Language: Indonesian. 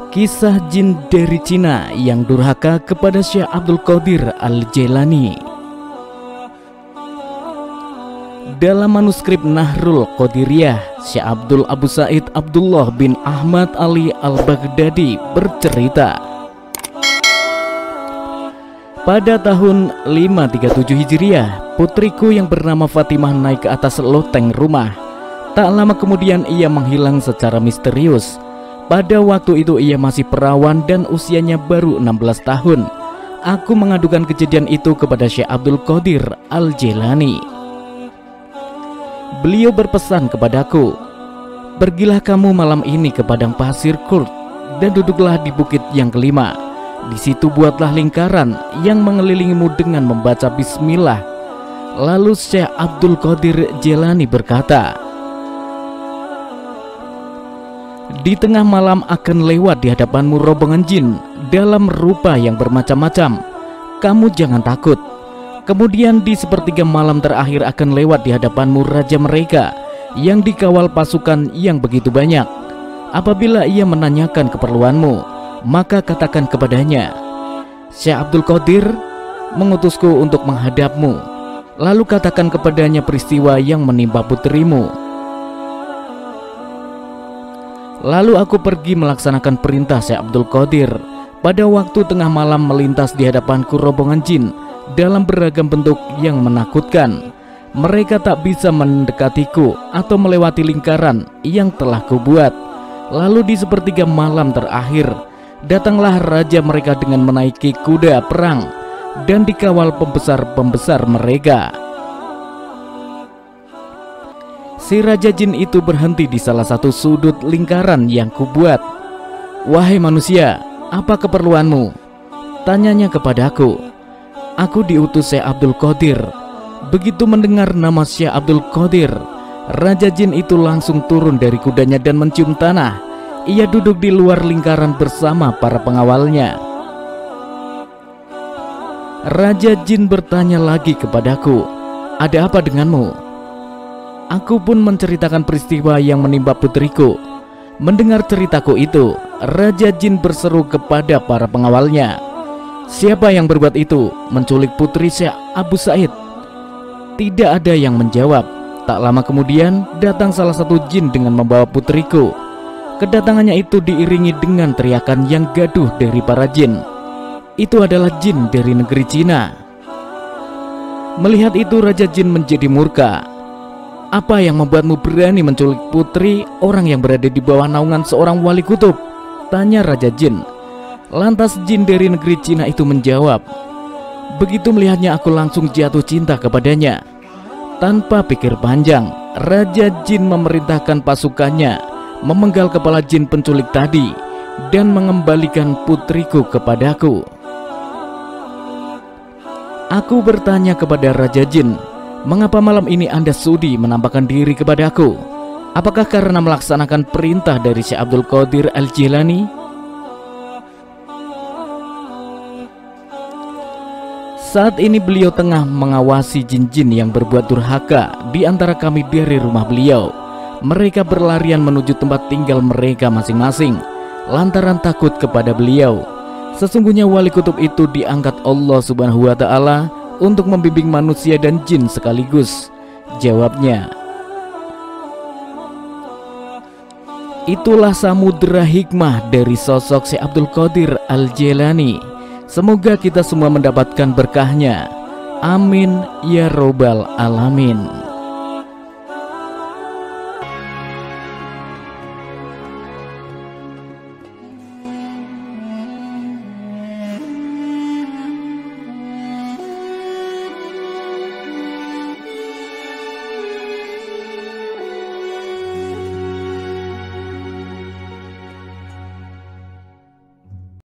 Kisah jin dari Cina yang durhaka kepada Syekh Abdul Qadir Al-Jailani. Dalam manuskrip Nahrul Qadiriyah, Syekh Abdul Abu Said Abdullah bin Ahmad Ali Al-Baghdadi bercerita, pada tahun 537 Hijriah, putriku yang bernama Fatimah naik ke atas loteng rumah. Tak lama kemudian ia menghilang secara misterius. Pada waktu itu ia masih perawan dan usianya baru 16 tahun. Aku mengadukan kejadian itu kepada Syekh Abdul Qadir Al-Jailani. Beliau berpesan kepadaku, "Pergilah kamu malam ini ke padang pasir Kurd dan duduklah di bukit yang kelima. Di situ buatlah lingkaran yang mengelilingimu dengan membaca bismillah." Lalu Syekh Abdul Qadir Jailani berkata, "Di tengah malam akan lewat di hadapanmu rombongan jin dalam rupa yang bermacam-macam. Kamu jangan takut. Kemudian di sepertiga malam terakhir akan lewat di hadapanmu raja mereka yang dikawal pasukan yang begitu banyak. Apabila ia menanyakan keperluanmu, maka katakan kepadanya, Syekh Abdul Qadir mengutusku untuk menghadapmu. Lalu katakan kepadanya peristiwa yang menimpa putrimu." Lalu aku pergi melaksanakan perintah Syekh Abdul Qadir. Pada waktu tengah malam melintas di hadapanku rombongan jin dalam beragam bentuk yang menakutkan. Mereka tak bisa mendekatiku atau melewati lingkaran yang telah kubuat. Lalu di sepertiga malam terakhir, datanglah raja mereka dengan menaiki kuda perang dan dikawal pembesar-pembesar mereka. Si raja jin itu berhenti di salah satu sudut lingkaran yang kubuat. "Wahai manusia, apa keperluanmu?" tanyanya kepadaku. "Aku diutus Syekh Abdul Qadir." Begitu mendengar nama Syekh Abdul Qadir, raja jin itu langsung turun dari kudanya dan mencium tanah. Ia duduk di luar lingkaran bersama para pengawalnya. Raja jin bertanya lagi kepadaku, "Ada apa denganmu?" Aku pun menceritakan peristiwa yang menimpa putriku. Mendengar ceritaku itu, raja jin berseru kepada para pengawalnya, "Siapa yang berbuat itu, menculik putri Syekh Abu Said?" Tidak ada yang menjawab. Tak lama kemudian datang salah satu jin dengan membawa putriku. Kedatangannya itu diiringi dengan teriakan yang gaduh dari para jin. Itu adalah jin dari negeri Cina. Melihat itu raja jin menjadi murka. "Apa yang membuatmu berani menculik putri orang yang berada di bawah naungan seorang wali kutub?" tanya raja jin. Lantas jin dari negeri Cina itu menjawab, "Begitu melihatnya aku langsung jatuh cinta kepadanya." Tanpa pikir panjang, raja jin memerintahkan pasukannya memenggal kepala jin penculik tadi dan mengembalikan putriku kepadaku. Aku bertanya kepada raja jin, "Mengapa malam ini Anda sudi menampakkan diri kepadaku? Apakah karena melaksanakan perintah dari Syekh Abdul Qadir Al-Jailani?" Saat ini beliau tengah mengawasi jin-jin yang berbuat durhaka di antara kami dari rumah beliau. Mereka berlarian menuju tempat tinggal mereka masing-masing lantaran takut kepada beliau. Sesungguhnya wali kutub itu diangkat Allah Subhanahu wa Ta'ala untuk membimbing manusia dan jin sekaligus. Jawabnya, itulah samudera hikmah dari sosok Syekh Abdul Qadir Al-Jailani. Semoga kita semua mendapatkan berkahnya. Amin ya robbal alamin.